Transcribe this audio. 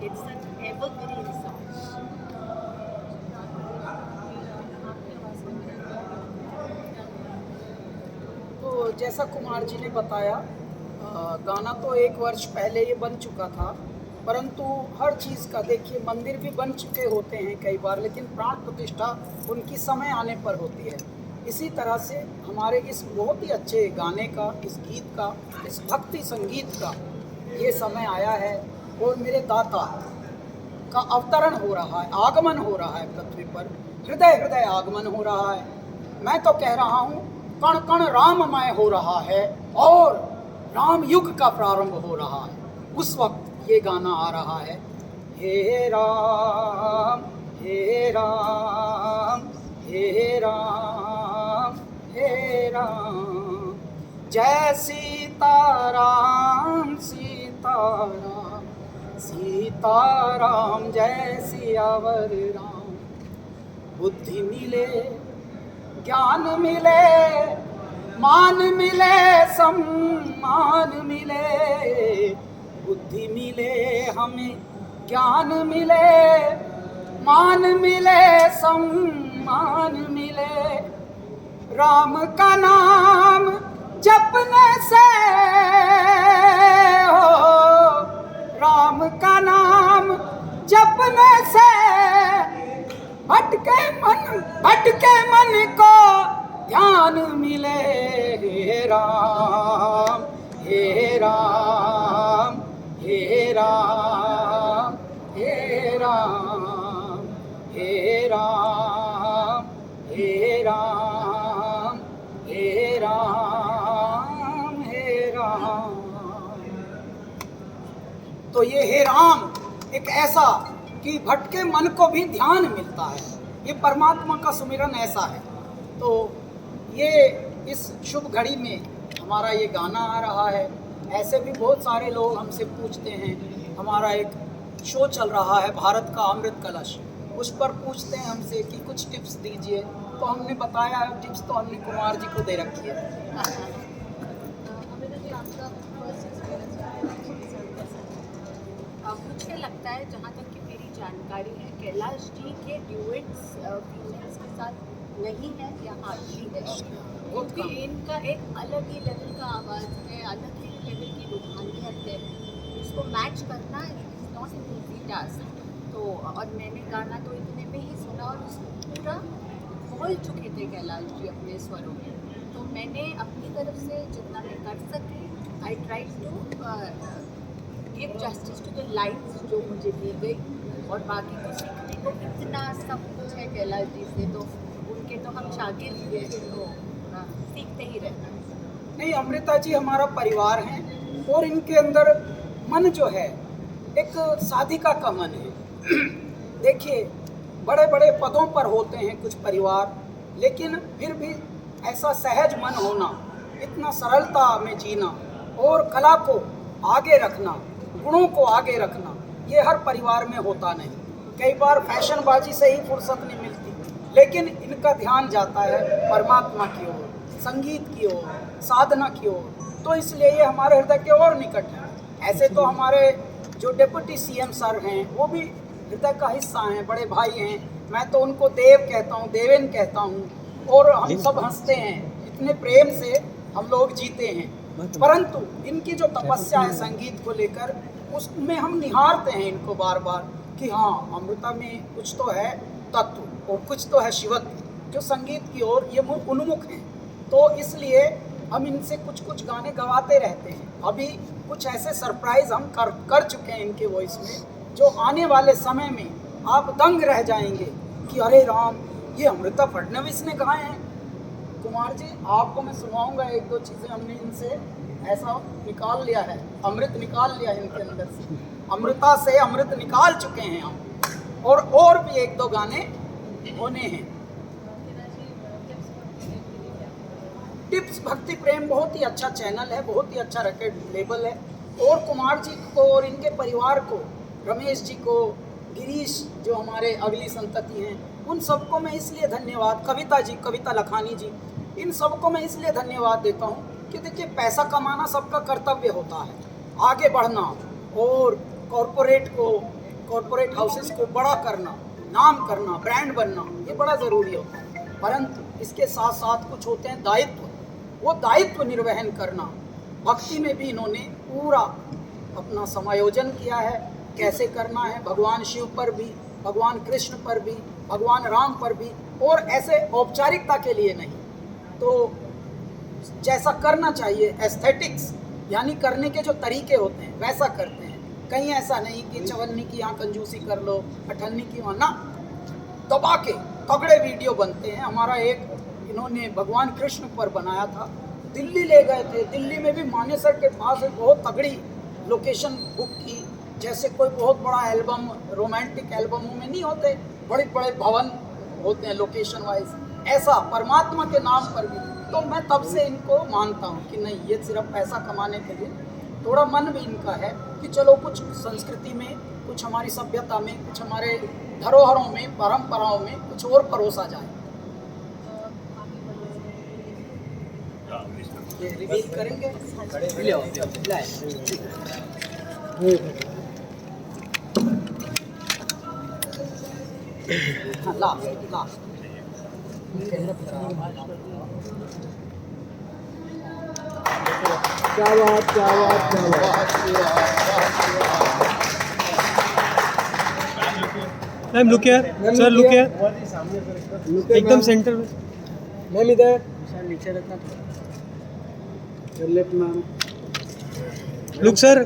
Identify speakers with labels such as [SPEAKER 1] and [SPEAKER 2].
[SPEAKER 1] It's an evergreen song.
[SPEAKER 2] तो जैसा कुमार जी ने बताया, गाना तो 1 वर्ष पहले ये बन चुका था, परंतु हर चीज़ का देखिए, मंदिर भी बन चुके होते हैं कई बार, लेकिन प्राण प्रतिष्ठा उनकी समय आने पर होती है। इसी तरह से हमारे इस बहुत ही अच्छे गाने का, इस गीत का, इस भक्ति संगीत का ये समय आया है और मेरे दाता का अवतरण हो रहा है, आगमन हो रहा है पृथ्वी पर, हृदय हृदय आगमन हो रहा है। मैं तो कह रहा हूँ कण कण राममय हो रहा है और राम युग का प्रारंभ हो रहा है। उस वक्त ये गाना आ रहा है, हे राम हे राम हे राम हे राम, जय सीताराम सीताराम सीताराम, जय सियावर राम। बुद्धि मिले, ज्ञान मिले, मान मिले, सम्मान मिले। बुद्धि मिले हमें, ज्ञान मिले, मान मिले, सम्मान मिले। राम का नाम जपने से हो, राम का नाम जपने से भटके मन को ध्यान मिले। हे राम हे राम हे राम हे राम हे राम हे राम हे राम हे राम। तो ये हे राम एक ऐसा कि भटके मन को भी ध्यान मिलता है, ये परमात्मा का सुमिरन ऐसा है। तो ये इस शुभ घड़ी में हमारा ये गाना आ रहा है। ऐसे भी बहुत सारे लोग हमसे पूछते हैं, हमारा एक शो चल रहा है भारत का अमृत कलश, उस पर पूछते हैं हमसे कि कुछ टिप्स दीजिए, तो हमने बताया टिप्स तो हमने कुमार जी को दे रखी है।
[SPEAKER 1] मुझे लगता है, जहाँ तक कि मेरी जानकारी है, कैलाश जी के ड्यूएट्स फीमेल्स के साथ नहीं है या हार्डली है, क्योंकि इनका एक अलग ही लेवल का आवाज़ है, अलग ही लेवल की रूहानियत है, उसको मैच करना is not an easy task. तो और मैंने गाना तो इतने में ही सुना और उसको पूरा बोल चुके थे कैलाश जी अपने स्वरों में। तो मैंने अपनी तरफ से जितना मैं कर सकी, I try to give justice to the lines जो मुझे दी गई, और बाकी तो सीखने को इतना सब कुछ है कैलाश जी से, तो उनके तो हम शागिर्द हैं, तो सीखते ही रहना है।
[SPEAKER 2] नहीं, अमृता जी हमारा परिवार हैं और इनके अंदर मन जो है एक साधिका का मन है। देखिए, बड़े बड़े पदों पर होते हैं कुछ परिवार, लेकिन फिर भी ऐसा सहज मन होना, इतना सरलता में जीना और कला को आगे रखना, गुणों को आगे रखना, ये हर परिवार में होता नहीं। कई बार फैशनबाजी से ही फुर्सत नहीं मिलती, लेकिन इनका ध्यान जाता है परमात्मा की ओर, संगीत की ओर, साधना की ओर, तो इसलिए ये हमारे हृदय के और निकट है। ऐसे तो हमारे जो डिप्टी सीएम सर हैं वो भी हृदय का हिस्सा हैं, बड़े भाई हैं। मैं तो उनको देव कहता हूँ, देवेन कहता हूँ, और हम सब हंसते हैं, इतने प्रेम से हम लोग जीते हैं। परंतु इनकी जो तपस्या है संगीत को लेकर, उसमें हम निहारते हैं इनको बार बार कि हाँ, अमृता में कुछ तो है तत्व और कुछ तो है शिवत्व, जो संगीत की ओर ये उन्मुख हैं। तो इसलिए हम इनसे कुछ कुछ गाने गवाते रहते हैं। अभी कुछ ऐसे सरप्राइज हम कर चुके हैं इनके वॉइस में, जो आने वाले समय में आप दंग रह जाएंगे कि अरे राम, ये अमृता फडणवीस ने गाए हैं। कुमार जी, आपको मैं सुनाऊंगा एक दो चीज़ें, हमने इनसे ऐसा निकाल लिया है, अमृत निकाल लिया है इनके अंदर से, अमृता से अमृत निकाल चुके हैं हम, और भी एक दो गाने होने हैं। टिप्स भक्ति प्रेम बहुत ही अच्छा चैनल है, बहुत ही अच्छा रिकॉर्ड लेबल है, और कुमार जी को और इनके परिवार को, रमेश जी को, गिरीश जो हमारे अगली संतति हैं, उन सबको मैं इसलिए धन्यवाद, कविता जी, कविता लखानी जी, इन सबको मैं इसलिए धन्यवाद देता हूँ कि देखिए, पैसा कमाना सबका कर्तव्य होता है, आगे बढ़ना और कॉरपोरेट को कॉरपोरेट हाउसेस को बड़ा करना, नाम करना, ब्रांड बनना, ये बड़ा ज़रूरी होता है। परंतु इसके साथ साथ कुछ होते हैं दायित्व, वो दायित्व निर्वहन करना। भक्ति में भी इन्होंने पूरा अपना समायोजन किया है, कैसे करना है, भगवान शिव पर भी, भगवान कृष्ण पर भी, भगवान राम पर भी, और ऐसे औपचारिकता के लिए नहीं, तो जैसा करना चाहिए एस्थेटिक्स यानी करने के जो तरीके होते हैं वैसा करते हैं। कहीं ऐसा नहीं कि चवन्नी की यहाँ कंजूसी कर लो, अठन्नी की वहाँ, ना, दबा के तगड़े वीडियो बनते हैं। हमारा एक इन्होंने भगवान कृष्ण पर बनाया था, दिल्ली ले गए थे, दिल्ली में भी मानेसर के पास एक बहुत तगड़ी लोकेशन बुक की, जैसे कोई बहुत बड़ा एल्बम, रोमांटिक एल्बमों में नहीं होते, बड़े बड़े भवन होते हैं लोकेशन वाइज, ऐसा परमात्मा के नाम पर भी। तो मैं तब से इनको मानता हूँ कि नहीं, ये सिर्फ पैसा कमाने के लिए, थोड़ा मन भी इनका है कि चलो कुछ संस्कृति में, कुछ हमारी सभ्यता में, कुछ हमारे धरोहरों में, परंपराओं में कुछ और परोसा जाए। ये रिवील करेंगे, हाँ, लास्ट
[SPEAKER 3] क्या बात, क्या बात, क्या बात।
[SPEAKER 4] Ma'am look here, sir look here, एकदम सेंटर में।
[SPEAKER 3] मैम इधर
[SPEAKER 2] नीचे रखना थोड़ा।
[SPEAKER 3] Left ma'am.
[SPEAKER 4] Look sir.